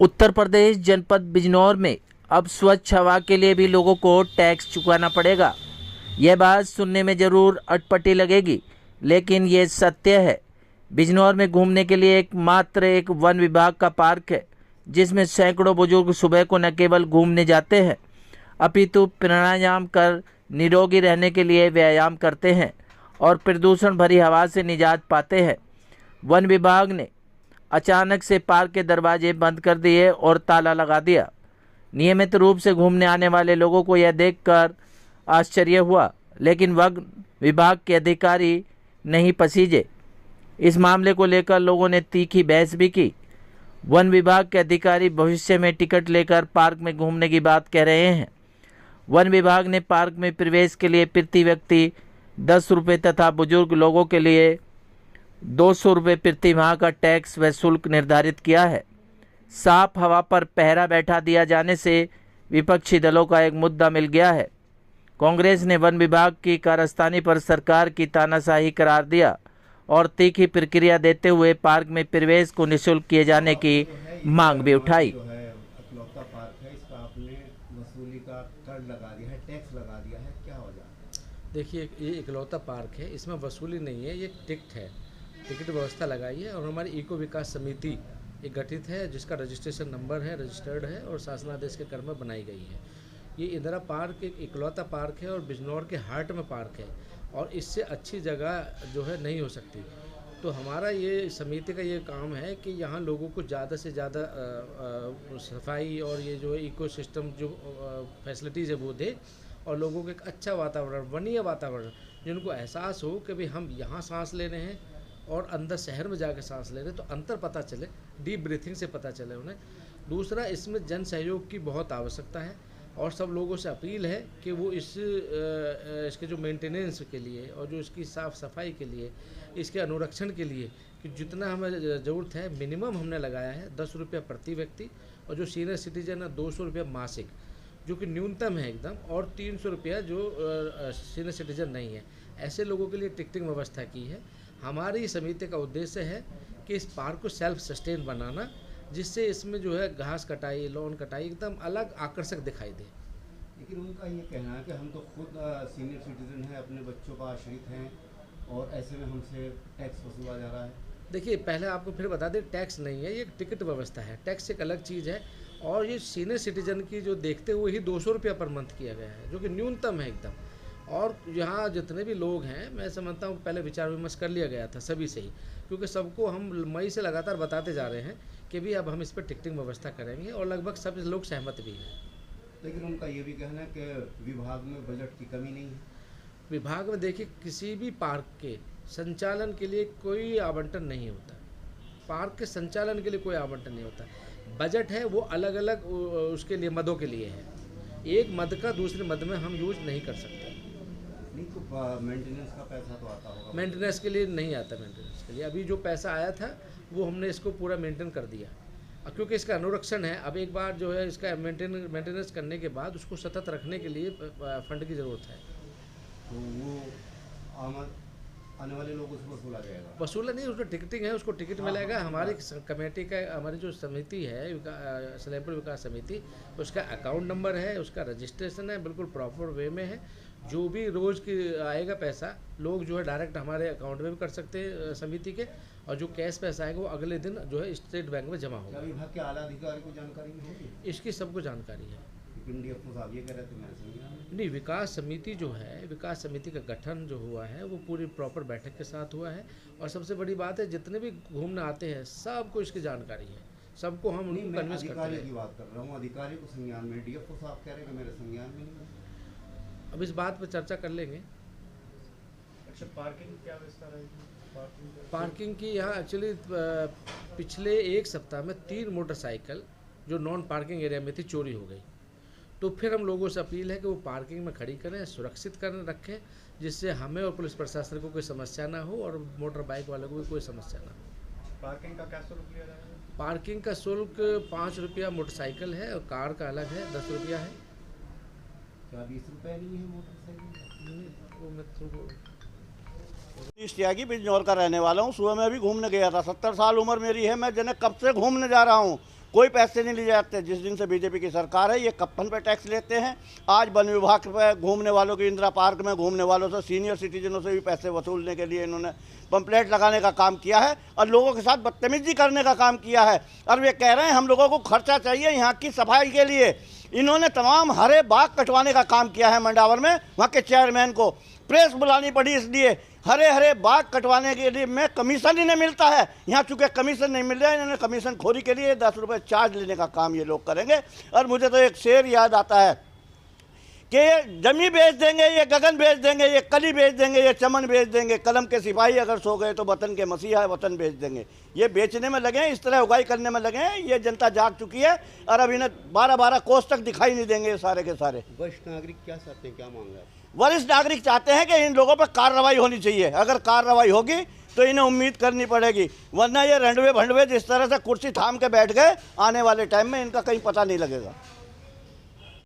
उत्तर प्रदेश जनपद बिजनौर में अब स्वच्छ हवा के लिए भी लोगों को टैक्स चुकाना पड़ेगा। यह बात सुनने में ज़रूर अटपटी लगेगी, लेकिन ये सत्य है। बिजनौर में घूमने के लिए मात्र एक वन विभाग का पार्क है, जिसमें सैकड़ों बुजुर्ग सुबह को न केवल घूमने जाते हैं, अपितु प्राणायाम कर निरोगी रहने के लिए व्यायाम करते हैं और प्रदूषण भरी हवा से निजात पाते हैं। वन विभाग ने अचानक से पार्क के दरवाजे बंद कर दिए और ताला लगा दिया। नियमित रूप से घूमने आने वाले लोगों को यह देखकर आश्चर्य हुआ, लेकिन वन विभाग के अधिकारी नहीं पसीजे। इस मामले को लेकर लोगों ने तीखी बहस भी की। वन विभाग के अधिकारी भविष्य में टिकट लेकर पार्क में घूमने की बात कह रहे हैं। वन विभाग ने पार्क में प्रवेश के लिए प्रति व्यक्ति 10 रुपये तथा बुजुर्ग लोगों के लिए 200 रुपये प्रति माह का टैक्स व शुल्क निर्धारित किया है। साफ हवा पर पहरा बैठा दिया जाने से विपक्षी दलों का एक मुद्दा मिल गया है। कांग्रेस ने वन विभाग की कारस्तानी पर सरकार की तानाशाही करार दिया और तीखी प्रतिक्रिया देते हुए पार्क में प्रवेश को निःशुल्क किए जाने की मांग भी उठाई। इकलौता पार्क है, इसका आपने वसूली का कर लगा दिया है, टैक्स लगा दिया है, क्या हो जाए? देखिए, ये इकलौता पार्क है, इसमें वसूली नहीं है, ये टिकट है। टिकट व्यवस्था लगाई है और हमारी इको विकास समिति एक गठित है, जिसका रजिस्ट्रेशन नंबर है, रजिस्टर्ड है और शासनादेश के क्रम में बनाई गई है। ये इंदिरा पार्क एक इकलौता पार्क है और बिजनौर के हार्ट में पार्क है और इससे अच्छी जगह जो है नहीं हो सकती। तो हमारा ये समिति का ये काम है कि यहाँ लोगों को ज़्यादा से ज़्यादा सफाई और ये जो है इकोसिस्टम जो फैसिलिटीज़ है वो दे और लोगों को एक अच्छा वातावरण, वनीय वातावरण, जिनको एहसास हो कि भाई हम यहाँ सांस ले रहे हैं और अंदर शहर में जाकर सांस ले रहे हैं, तो अंतर पता चले, डीप ब्रीथिंग से पता चले उन्हें। दूसरा, इसमें जन सहयोग की बहुत आवश्यकता है और सब लोगों से अपील है कि वो इसके जो मेंटेनेंस के लिए और जो इसकी साफ़ सफाई के लिए, इसके अनुरक्षण के लिए कि जितना हमें ज़रूरत है, मिनिमम हमने लगाया है 10 रुपये प्रति व्यक्ति और जो सीनियर सिटीजन है 200 रुपये मासिक, जो कि न्यूनतम है एकदम, और 300 रुपया जो सीनियर सिटीजन नहीं है, ऐसे लोगों के लिए टिकटिंग व्यवस्था की है। हमारी समिति का उद्देश्य है कि इस पार्क को सेल्फ सस्टेन बनाना, जिससे इसमें जो है घास कटाई, लॉन कटाई एकदम अलग आकर्षक दिखाई दे। लेकिन उनका ये कहना है कि हम तो खुद सीनियर सिटीजन हैं, अपने बच्चों का आश्रित हैं और ऐसे में हमसे टैक्स वसूला जा रहा है। देखिए, पहले आपको फिर बता दें, टैक्स नहीं है, ये एक टिकट व्यवस्था है। टैक्स एक अलग चीज़ है और ये सीनियर सिटीजन की जो देखते हुए ही 200 रुपया पर मंथ किया गया है, जो कि न्यूनतम है एकदम। और यहाँ जितने भी लोग हैं, मैं समझता हूँ पहले विचार विमर्श कर लिया गया था सभी से ही, क्योंकि सबको हम मई से लगातार बताते जा रहे हैं कि भी अब हम इस पर टिकटिंग व्यवस्था करेंगे और लगभग सब लोग सहमत भी हैं। लेकिन उनका ये भी कहना है कि विभाग में बजट की कमी नहीं है। विभाग में देखिए, किसी भी पार्क के संचालन के लिए कोई आवंटन नहीं होता। पार्क के संचालन के लिए कोई आवंटन नहीं होता। बजट है वो अलग अलग उसके लिए, मदों के लिए है। एक मद का दूसरे मद में हम यूज नहीं कर सकते। नहीं तो मेंटेनेंस का पैसा तो आता होगा। मेंटेनेंस के लिए नहीं आता। मेंटेनेंस के लिए अभी जो पैसा आया था वो हमने इसको पूरा मेंटेन कर दिया, क्योंकि इसका अनुरक्षण है। अब एक बार जो है इसका मेंटेनेंस करने के बाद उसको सतत रखने के लिए फंड की ज़रूरत है। तो वो आने वाले लोगों से वसूला जाएगा? वसूला नहीं, उसको टिकटिंग है, उसको टिकट मिलेगा। हमारी कमेटी का, हमारी जो समिति है सलेमपुर विकास समिति, उसका अकाउंट नंबर है, उसका रजिस्ट्रेशन है, बिल्कुल प्रॉपर वे में है। जो भी रोज़ की आएगा पैसा, लोग जो है डायरेक्ट हमारे अकाउंट में भी कर सकते हैं समिति के, और जो कैश पैसा आएगा वो अगले दिन जो है स्टेट बैंक में जमा होगा। विभाग के आला अधिकारी को जानकारी होगी? इसकी सबको जानकारी है। साहब ये कह रहे थे मेरे नहीं, विकास समिति जो है, विकास समिति का गठन जो हुआ है वो पूरी प्रॉपर बैठक के साथ हुआ है। और सबसे बड़ी बात है, जितने भी घूमने आते हैं सबको इसकी जानकारी है, सबको हम उनको कन्विंस करते हैं। की बात कर रहा हूँ, अधिकारी को संज्ञान में, डीएफओ साहब कह रहे हैं कि मेरे संज्ञान में नहीं। अब इस बात पर चर्चा कर लेंगे। अच्छा, पार्किंग क्या व्यवस्था रहेगी? पार्किंग की यहाँ एक्चुअली पिछले एक सप्ताह में 3 मोटरसाइकिल जो नॉन पार्किंग एरिया में थी चोरी हो गई। तो फिर हम लोगों से अपील है कि वो पार्किंग में खड़ी करें, सुरक्षित कर रखें, जिससे हमें और पुलिस प्रशासन को कोई समस्या ना हो और मोटर बाइक वालों को भी कोई समस्या ना हो। पार्किंग का क्या शुल्क लिया जाएगा? पार्किंग का शुल्क 5 रुपया मोटरसाइकिल है और कार का अलग है 10 रुपया है। क्या 20 रुपये नहीं है मोटरसाइकिल? वो मैं तो त्यागी बिजनौर का रहने वाला हूँ। सुबह में अभी घूमने गया था। 70 साल उम्र मेरी है। मैं जने कब से घूमने जा रहा हूँ, कोई पैसे नहीं लिए जाते। जिस दिन से बीजेपी की सरकार है, ये कप्पन पे टैक्स लेते हैं। आज वन विभाग पे घूमने वालों की, इंदिरा पार्क में घूमने वालों से, सीनियर सिटीजनों से भी पैसे वसूलने के लिए इन्होंने पंपलेट लगाने का काम किया है और लोगों के साथ बदतमीजी करने का काम किया है। और वे कह रहे हैं हम लोगों को खर्चा चाहिए यहाँ की सफाई के लिए। इन्होंने तमाम हरे बाग कटवाने का काम किया है मंडावर में। वहाँ के चेयरमैन को प्रेस बुलानी पड़ी, इसलिए हरे बाग कटवाने के लिए में कमीशन इन्हें मिलता है। यहाँ चूँकि कमीशन नहीं मिल रहा है, इन्होंने कमीशन खोरी के लिए 10 रुपये चार्ज लेने का काम ये लोग करेंगे। और मुझे तो एक शेर याद आता है कि ये जमी बेच देंगे, ये गगन बेच देंगे, ये कली बेच देंगे, ये चमन बेच देंगे। कलम के सिपाही अगर सो गए तो वतन के मसीहा है, वतन बेच देंगे। ये बेचने में लगे हैं, इस तरह उगाई करने में लगे हैं। ये जनता जाग चुकी है और अब इन्हें 12-12 कोस तक दिखाई नहीं देंगे ये सारे के सारे। वरिष्ठ नागरिक क्या चाहते हैं, क्या मांग रहे हैं? वरिष्ठ नागरिक चाहते हैं कि इन लोगों पर कार्रवाई होनी चाहिए। अगर कार्रवाई होगी तो इन्हें उम्मीद करनी पड़ेगी, वरना ये रंडवे भंडवे जिस तरह से कुर्सी थाम के बैठ गए, आने वाले टाइम में इनका कहीं पता नहीं लगेगा।